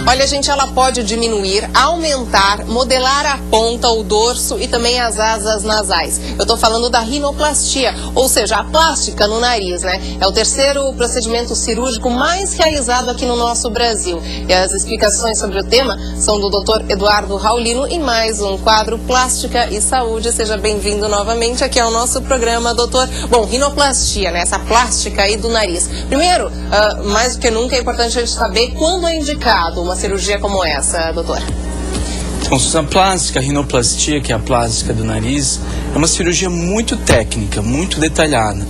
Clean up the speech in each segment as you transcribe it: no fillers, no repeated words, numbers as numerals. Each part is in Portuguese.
Olha, gente, ela pode diminuir, aumentar, modelar a ponta, o dorso e também as asas nasais. Eu tô falando da rinoplastia, ou seja, a plástica no nariz, né? É o terceiro procedimento cirúrgico mais realizado aqui no nosso Brasil. E as explicações sobre o tema são do Dr. Eduardo Raulino em mais um quadro Plástica e Saúde. Seja bem-vindo novamente aqui ao nosso programa, doutor. Bom, rinoplastia, né? Essa plástica aí do nariz. Primeiro, mais do que nunca é importante a gente saber quando é indicado uma cirurgia como essa, doutor. Então, a plástica, a rinoplastia, que é a plástica do nariz, é uma cirurgia muito técnica, muito detalhada,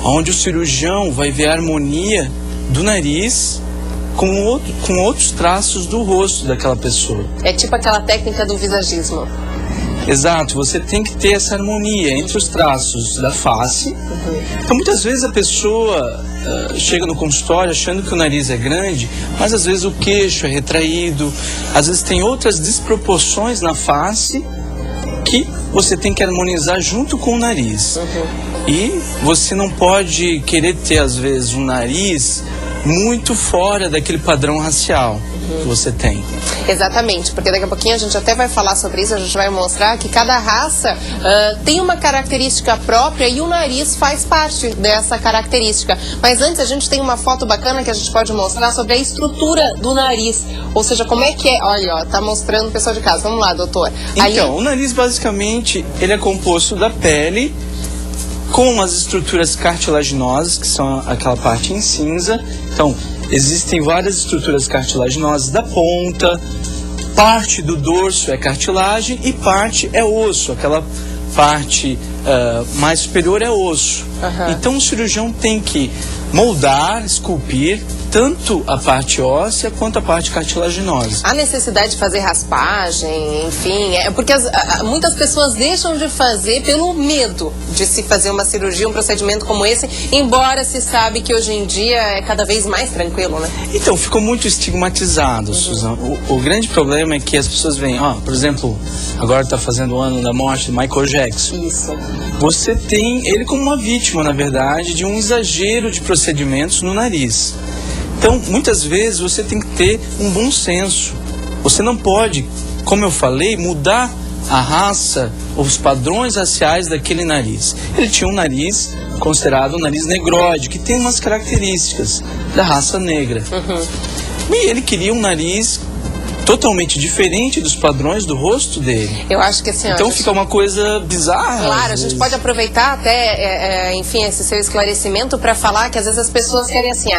onde o cirurgião vai ver a harmonia do nariz com outros traços do rosto daquela pessoa. É tipo aquela técnica do visagismo. Exato, você tem que ter essa harmonia entre os traços da face. Então, muitas vezes a pessoa chega no consultório achando que o nariz é grande, mas às vezes o queixo é retraído, às vezes tem outras desproporções na face que você tem que harmonizar junto com o nariz. E você não pode querer ter, às vezes, um nariz muito fora daquele padrão racial que você tem. Exatamente, porque daqui a pouquinho a gente até vai falar sobre isso, a gente vai mostrar que cada raça tem uma característica própria e o nariz faz parte dessa característica. Mas antes a gente tem uma foto bacana que a gente pode mostrar sobre a estrutura do nariz, ou seja, como é que é. Olha, ó, tá mostrando o pessoal de casa. Vamos lá, doutor. Então, o nariz basicamente ele é composto da pele com as estruturas cartilaginosas, que são aquela parte em cinza. Então, existem várias estruturas cartilaginosas da ponta, parte do dorso é cartilagem e parte é osso, aquela parte mais superior é osso. Então o cirurgião tem que moldar, esculpir tanto a parte óssea quanto a parte cartilaginosa. Há necessidade de fazer raspagem, enfim, porque muitas pessoas deixam de fazer pelo medo de se fazer uma cirurgia, um procedimento como esse, embora se sabe que hoje em dia é cada vez mais tranquilo, né? Então, ficou muito estigmatizado, Suzana. O grande problema é que as pessoas veem, por exemplo, agora está fazendo o ano da morte do Michael Jackson. Isso. Você tem ele como uma vítima, na verdade, de um exagero de procedimentos no nariz. Então, muitas vezes você tem que ter um bom senso. Você não pode, como eu falei, mudar a raça, os padrões raciais daquele nariz. Ele tinha um nariz considerado um nariz negroide, que tem umas características da raça negra. E ele queria um nariz totalmente diferente dos padrões do rosto dele. Eu acho que assim... Então fica uma coisa bizarra. Claro, a gente pode aproveitar até, enfim, esse seu esclarecimento para falar que às vezes as pessoas querem assim,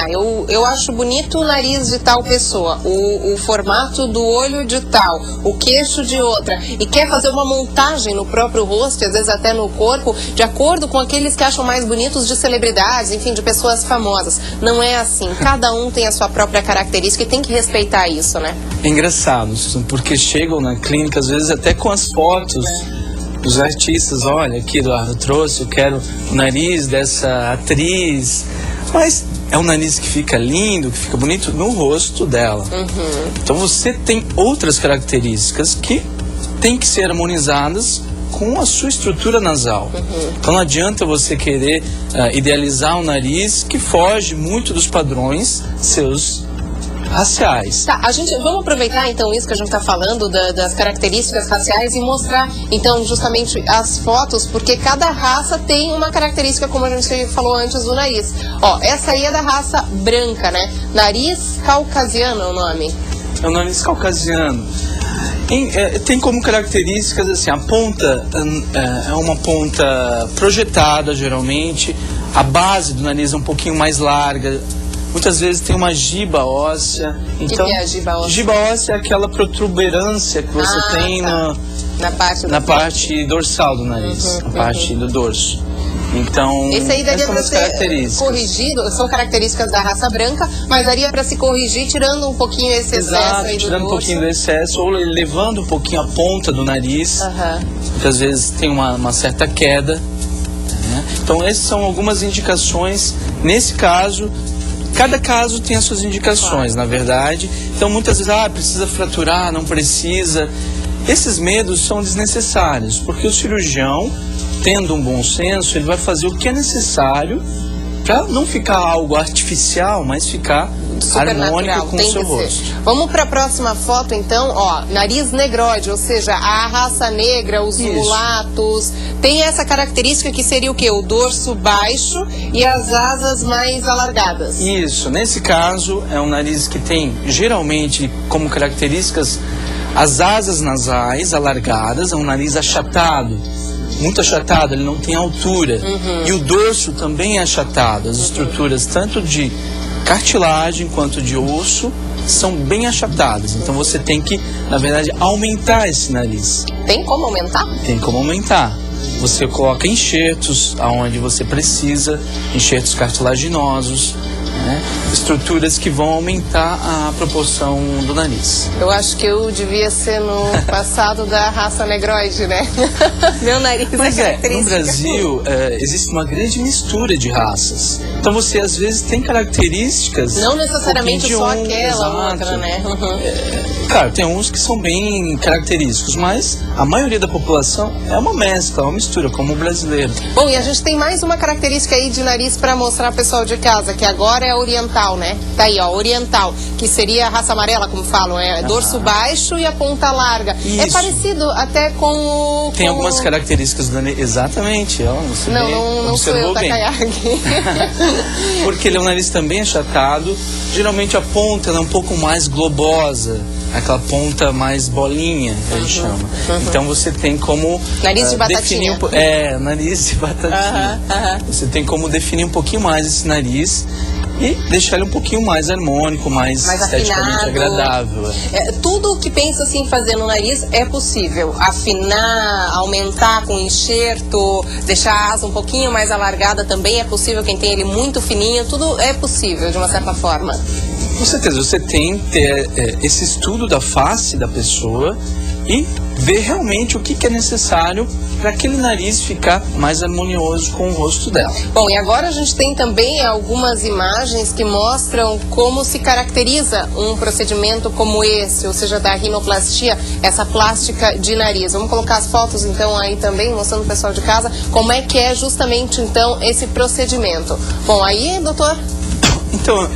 eu acho bonito o nariz de tal pessoa, o formato do olho de tal, o queixo de outra, e quer fazer uma montagem no próprio rosto, às vezes até no corpo, de acordo com aqueles que acham mais bonitos de celebridades, enfim, de pessoas famosas. Não é assim. Cada um tem a sua própria característica e tem que respeitar isso, né? É engraçado, porque chegam na clínica, às vezes até com as fotos dos artistas. Olha, aqui, Eduardo, trouxe, eu quero o nariz dessa atriz. Mas é um nariz que fica lindo, que fica bonito no rosto dela. Então você tem outras características que tem que ser harmonizadas com a sua estrutura nasal. Então não adianta você querer idealizar um nariz que foge muito dos padrões seus raciais. Tá, vamos aproveitar então isso que a gente está falando das características raciais e mostrar então justamente as fotos, porque cada raça tem uma característica, como a gente falou antes, do nariz. Ó, essa aí é da raça branca, né? Nariz caucasiano é o nome. É o nariz caucasiano. Tem como características assim, a ponta é uma ponta projetada geralmente, a base do nariz é um pouquinho mais larga. Muitas vezes tem uma giba óssea. Então, que é a giba óssea? Giba óssea é aquela protuberância que você tem na parte dorsal do nariz, na parte do dorso. Então, esse aí daria para ser corrigido, são características da raça branca, mas daria para se corrigir tirando um pouquinho esse excesso aí do tirando um pouquinho do excesso, ou levando um pouquinho a ponta do nariz, que às vezes tem uma certa queda. Né? Então, essas são algumas indicações. Nesse caso, cada caso tem as suas indicações, na verdade. Então, muitas vezes, precisa fraturar, não precisa. Esses medos são desnecessários, porque o cirurgião, tendo um bom senso, ele vai fazer o que é necessário para não ficar algo artificial, mas ficar harmônico com o seu rosto. Vamos para a próxima foto, então. Ó, nariz negroide, ou seja, a raça negra, os mulatos, tem essa característica que seria o quê? O dorso baixo e as asas mais alargadas. Isso, nesse caso é um nariz que tem geralmente como características as asas nasais alargadas, é um nariz achatado, muito achatado, ele não tem altura. E o dorso também é achatado, as estruturas tanto de cartilagem quanto de osso são bem achatadas. Então você tem que, na verdade, aumentar esse nariz. Tem como aumentar? Tem como aumentar. Você coloca enxertos aonde você precisa, enxertos cartilaginosos, né? Estruturas que vão aumentar a proporção do nariz. Eu acho que eu devia ser no passado da raça negroide, né? Meu nariz é característica. No Brasil existe uma grande mistura de raças. Então você às vezes tem características... Não necessariamente só aquela ou outra, né? Claro, tem uns que são bem característicos, mas a maioria da população é uma mescla, uma mistura, como o brasileiro. Bom, e a gente tem mais uma característica aí de nariz para mostrar ao pessoal de casa, que agora é oriental, né? Tá aí, ó, oriental, que seria a raça amarela, como falam, dorso baixo e a ponta larga. Isso. É parecido até com o... Tem algumas características do nariz, exatamente, ó, você não sou eu, Takayaki. Porque ele é um nariz também achatado, geralmente a ponta ela é um pouco mais globosa, aquela ponta mais bolinha, que a gente chama. Então você tem como nariz de batatinha. Nariz de batatinha. Você tem como definir um pouquinho mais esse nariz e deixar ele um pouquinho mais harmônico, mais esteticamente afinado, agradável. Tudo o que pensa assim fazer no nariz é possível. Afinar, aumentar com enxerto, deixar a asa um pouquinho mais alargada também é possível. Quem tem ele muito fininho, tudo é possível de uma certa forma. Com certeza, você tem que ter esse estudo da face da pessoa e ver realmente o que é necessário para aquele nariz ficar mais harmonioso com o rosto dela. Bom, e agora a gente tem também algumas imagens que mostram como se caracteriza um procedimento como esse, ou seja, da rinoplastia, essa plástica de nariz. Vamos colocar as fotos então aí também, mostrando pro pessoal de casa como é que é justamente então esse procedimento. Bom, aí, doutor? Então,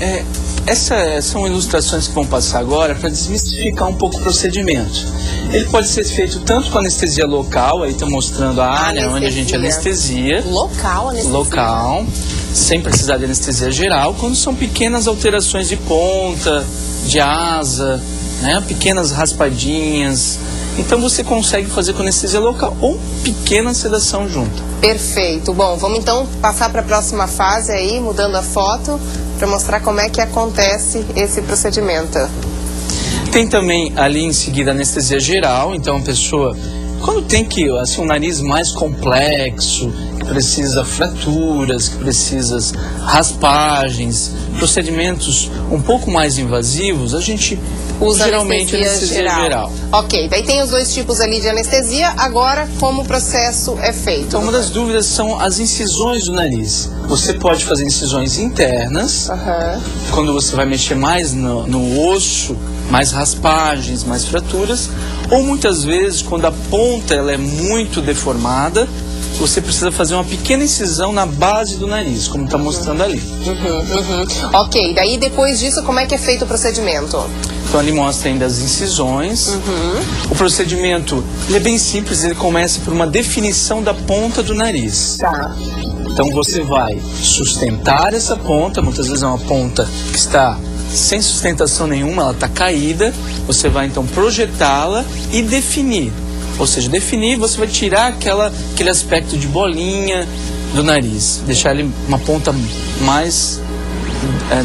essas são ilustrações que vão passar agora para desmistificar um pouco o procedimento. Ele pode ser feito tanto com anestesia local, aí estão mostrando a área onde a gente anestesia. Local, anestesia. Local, sem precisar de anestesia geral, quando são pequenas alterações de ponta, de asa, né, pequenas raspadinhas. Então você consegue fazer com anestesia local ou pequena sedação junto. Perfeito. Bom, vamos então passar para a próxima fase aí, mudando a foto, para mostrar como é que acontece esse procedimento. Tem também ali em seguida anestesia geral, então a pessoa, quando tem um nariz mais complexo, que precisa fraturas, que precisa raspagens, procedimentos um pouco mais invasivos, a gente usa geralmente anestesia geral. Ok, daí tem os dois tipos ali de anestesia, agora como o processo é feito? Então, uma das dúvidas são as incisões do nariz. Você pode fazer incisões internas, quando você vai mexer mais no osso, mais raspagens, mais fraturas, ou muitas vezes quando a ponta ela é muito deformada, você precisa fazer uma pequena incisão na base do nariz, como está mostrando ali. Ok, daí depois disso como é que é feito o procedimento? Então ali mostra ainda as incisões. O procedimento ele é bem simples, ele começa por uma definição da ponta do nariz. Tá. Então você vai sustentar essa ponta, muitas vezes é uma ponta que está sem sustentação nenhuma, ela está caída. Você vai então projetá-la e definir. Ou seja, definir, você vai tirar aquele aspecto de bolinha do nariz, deixar ele uma ponta mais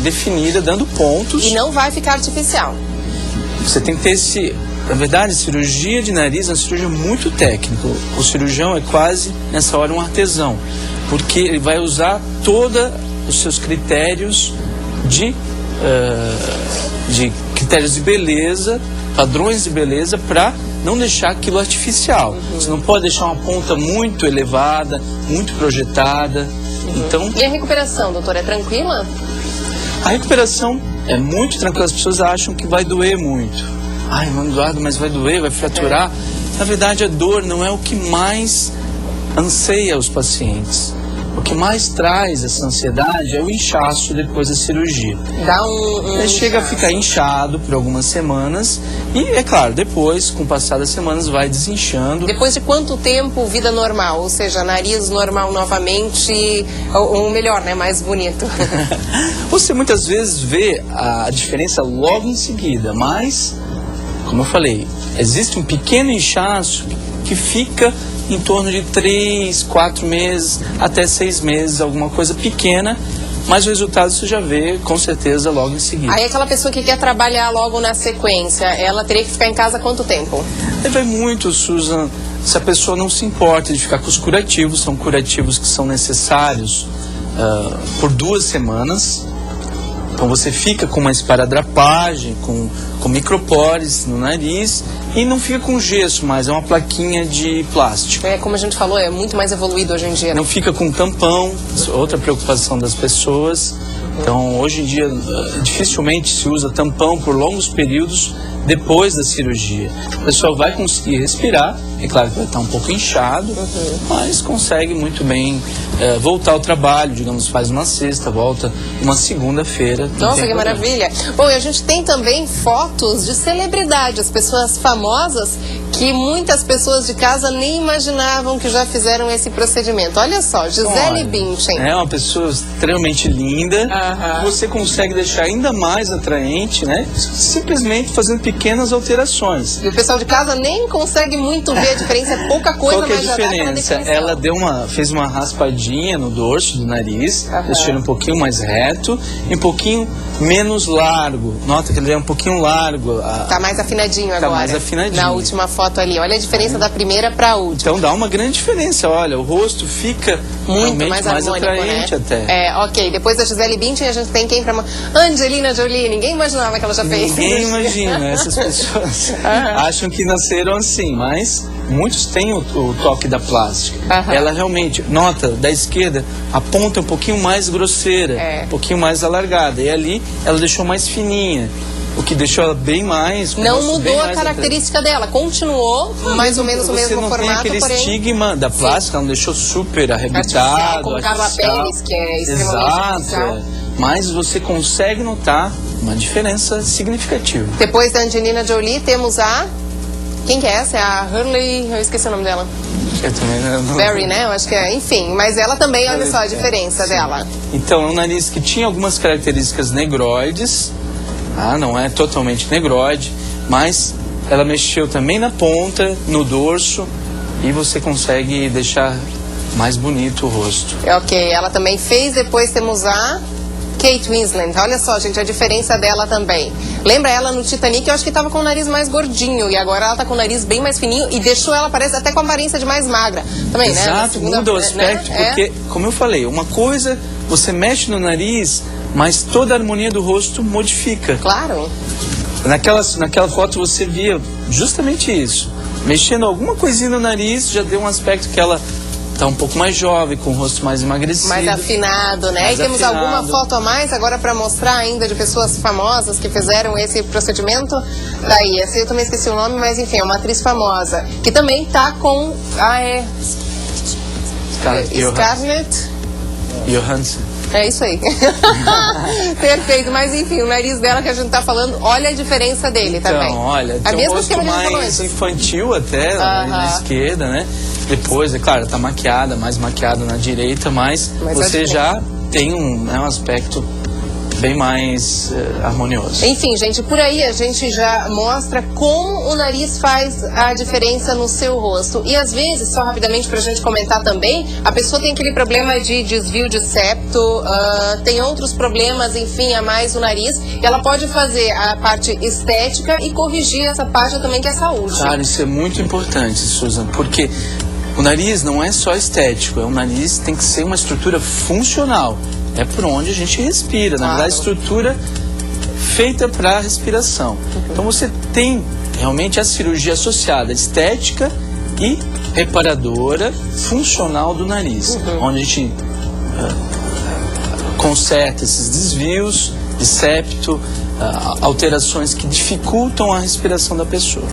definida, dando pontos. E não vai ficar artificial. Você tem que ter na verdade, cirurgia de nariz é uma cirurgia muito técnica. O cirurgião é quase, nessa hora, um artesão, porque ele vai usar todos os seus critérios de critérios de beleza, padrões de beleza, para não deixar aquilo artificial. Você não pode deixar uma ponta muito elevada, muito projetada. Então, e a recuperação, doutor, é tranquila? A recuperação é muito tranquila. As pessoas acham que vai doer muito. Ai, Eduardo, mas vai doer, vai fraturar. Na verdade, a dor não é o que mais anseia os pacientes. o que mais traz essa ansiedade é o inchaço depois da cirurgia. Dá Ele chega a ficar inchado por algumas semanas e, é claro, depois, com o passar das semanas, vai desinchando. Depois de quanto tempo vida normal? Ou seja, nariz normal novamente, ou melhor, né, mais bonito. Você muitas vezes vê a diferença logo em seguida, mas, como eu falei, existe um pequeno inchaço que fica em torno de 3, 4 meses, até 6 meses, alguma coisa pequena, mas o resultado você já vê com certeza logo em seguida. Aí aquela pessoa que quer trabalhar logo na sequência, ela teria que ficar em casa quanto tempo? Vai muito, Susan, se a pessoa não se importa de ficar com os curativos, são curativos que são necessários por 2 semanas. Então você fica com uma esparadrapagem, com micropores no nariz e não fica com gesso, mas é uma plaquinha de plástico. Como a gente falou, é muito mais evoluído hoje em dia. Não fica com tampão, outra preocupação das pessoas. Então hoje em dia dificilmente se usa tampão por longos períodos depois da cirurgia. A pessoa vai conseguir respirar, é claro que vai estar um pouco inchado, mas consegue muito bem voltar ao trabalho, digamos, faz uma sexta, volta uma segunda-feira. Nossa, que maravilha! Bom, e a gente tem também fotos de celebridades, pessoas famosas que muitas pessoas de casa nem imaginavam que já fizeram esse procedimento. Olha só, Gisele Bündchen. É uma pessoa extremamente linda, você consegue deixar ainda mais atraente, né? Simplesmente fazendo pequenas alterações. E o pessoal de casa nem consegue muito ver a diferença, é pouca coisa, mas já dá pra diferença? Ela fez uma raspadinha no dorso do nariz, deixou ele um pouquinho mais reto e um pouquinho menos largo. Nota que ele é um pouquinho largo. Tá mais afinadinho agora. Tá mais afinadinho. Na última foto ali. Olha a diferença da primeira para a última. Então dá uma grande diferença. Olha, o rosto fica muito mais atraente, né? Até. Ok. Depois da Gisele Bündchen, a gente tem quem para Angelina Jolie. Ninguém imaginava que ela já fez. Ninguém imagina. Essas pessoas acham que nasceram assim, mas muitos têm o toque da plástica. Ela realmente, nota, da esquerda, a ponta é um pouquinho mais grosseira, um pouquinho mais alargada. E ali ela deixou mais fininha, o que deixou ela bem mais... Não mudou a característica dela, continuou mais ou menos o mesmo formato, porém... Você não tem aquele estigma da plástica, ela não deixou super arrebitado, como Carla Pérez, que é extremamente artificial. Mas você consegue notar uma diferença significativa. Depois da Angelina Jolie, temos a... Quem que é essa? É a Hurley... Eu esqueci o nome dela. Eu também não... Berry, né? Eu acho que é. Enfim, mas ela também, olha só a diferença dela. Então, é um nariz que tinha algumas características negroides. Não é totalmente negroide, mas ela mexeu também na ponta, no dorso, e você consegue deixar mais bonito o rosto. Ok, ela também fez. Depois temos a Kate Winslet. Olha só, gente, a diferença dela também. Lembra ela no Titanic? Eu acho que estava com o nariz mais gordinho, e agora ela está com o nariz bem mais fininho e deixou ela, parece, até com a aparência de mais magra. Também, exato, né? Muda o aspecto, porque, como eu falei, uma coisa, você mexe no nariz, mas toda a harmonia do rosto modifica. Claro. Naquela foto você via justamente isso. Mexendo alguma coisinha no nariz, já deu um aspecto que ela está um pouco mais jovem, com o rosto mais emagrecido. Mais afinado, né? E temos alguma foto a mais agora para mostrar ainda de pessoas famosas que fizeram esse procedimento? Daí, essa eu também esqueci o nome, mas enfim, é uma atriz famosa. Que também tá com... Scarlett Johansson. É isso aí. Perfeito, mas enfim, o nariz dela que a gente tá falando, olha a diferença dele também. Então, olha, tem um rosto mais infantil até, na esquerda, né? Depois, é claro, tá maquiada, mais maquiada na direita, mas você já tem um aspecto bem mais harmonioso. Enfim, gente, por aí a gente já mostra como o nariz faz a diferença no seu rosto. E às vezes, só rapidamente pra gente comentar também, a pessoa tem aquele problema de desvio de septo, tem outros problemas, enfim, a mais no nariz, e ela pode fazer a parte estética e corrigir essa parte também que é saúde. Claro, isso é muito importante, Susan, porque o nariz não é só estético, o nariz tem que ser uma estrutura funcional. É por onde a gente respira, na verdade, a estrutura feita para a respiração. Então você tem realmente a cirurgia associada estética e reparadora funcional do nariz, onde a gente conserta esses desvios de septo, alterações que dificultam a respiração da pessoa.